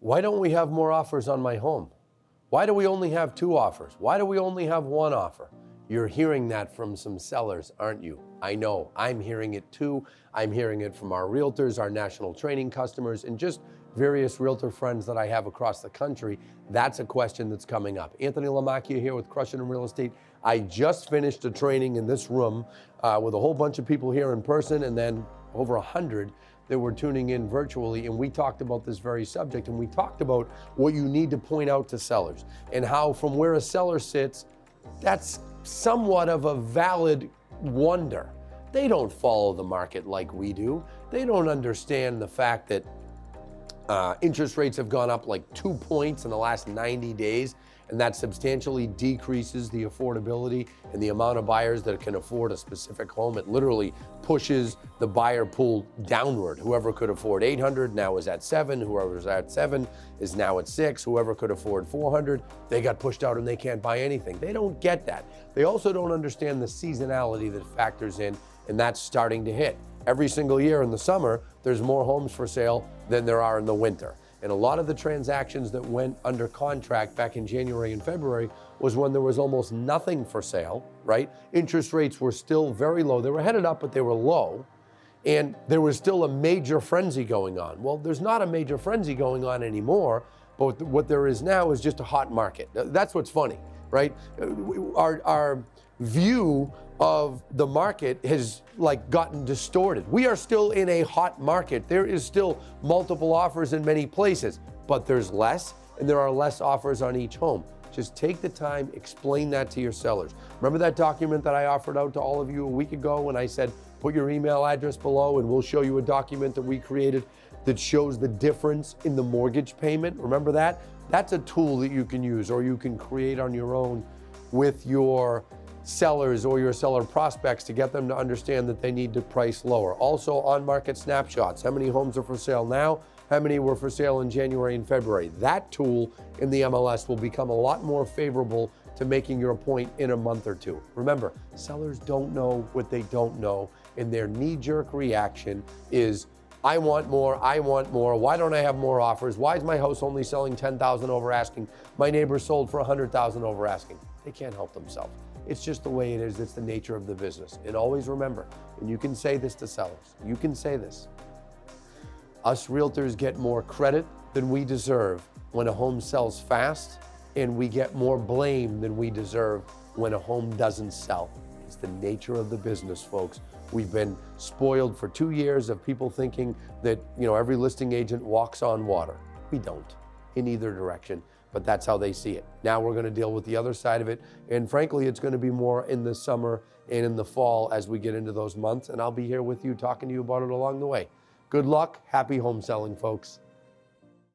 Why don't we have more offers on my home? Why do we only have 2 offers? Why do we only have 1 offer? You're hearing that from some sellers, aren't you? I know, I'm hearing it too. I'm hearing it from our realtors, our national training customers, and just various realtor friends that I have across the country. That's a question that's coming up. Anthony Lamacchia here with Crushing in Real Estate. I just finished a training in this room with a whole bunch of people here in person, and then over 100 that were tuning in virtually, and we talked about this very subject, and we talked about what you need to point out to sellers and how from where a seller sits, that's somewhat of a valid wonder. They don't follow the market like we do. They don't understand the fact that interest rates have gone up like 2 points in the last 90 days, and that substantially decreases the affordability and the amount of buyers that can afford a specific home. It literally pushes the buyer pool downward. Whoever could afford 800 now is at 7. Whoever was at 7 is now at 6. Whoever could afford 400, they got pushed out and they can't buy anything. They don't get that. They also don't understand the seasonality that factors in, and that's starting to hit. Every single year in the summer, there's more homes for sale than there are in the winter. And a lot of the transactions that went under contract back in January and February was when there was almost nothing for sale, right? Interest rates were still very low. They were headed up, but they were low. And there was still a major frenzy going on. Well, there's not a major frenzy going on anymore, but what there is now is just a hot market. That's what's funny, right? Our view of the market has gotten distorted. We are still in a hot market. There is still multiple offers in many places, but there's less, and there are less offers on each home. Just take the time, explain that to your sellers. Remember that document that I offered out to all of you a week ago when I said, put your email address below and we'll show you a document that we created that shows the difference in the mortgage payment? Remember that? That's a tool that you can use, or you can create on your own with your sellers or your seller prospects to get them to understand that they need to price lower. Also, on-market snapshots. How many homes are for sale now? How many were for sale in January and February? That tool in the MLS will become a lot more favorable to making your point in a month or 2. Remember, sellers don't know what they don't know, and their knee-jerk reaction is, I want more, why don't I have more offers? Why is my house only selling 10,000 over asking? My neighbor sold for 100,000 over asking. They can't help themselves. It's just the way it is. It's the nature of the business. And always remember, and you can say this to sellers, you can say this, us realtors get more credit than we deserve when a home sells fast, and we get more blame than we deserve when a home doesn't sell. It's the nature of the business, folks. We've been spoiled for 2 years of people thinking that, every listing agent walks on water. We don't, in either direction. But that's how they see it. Now we're going to deal with the other side of it. And frankly, it's going to be more in the summer and in the fall as we get into those months. And I'll be here with you talking to you about it along the way. Good luck. Happy home selling, folks.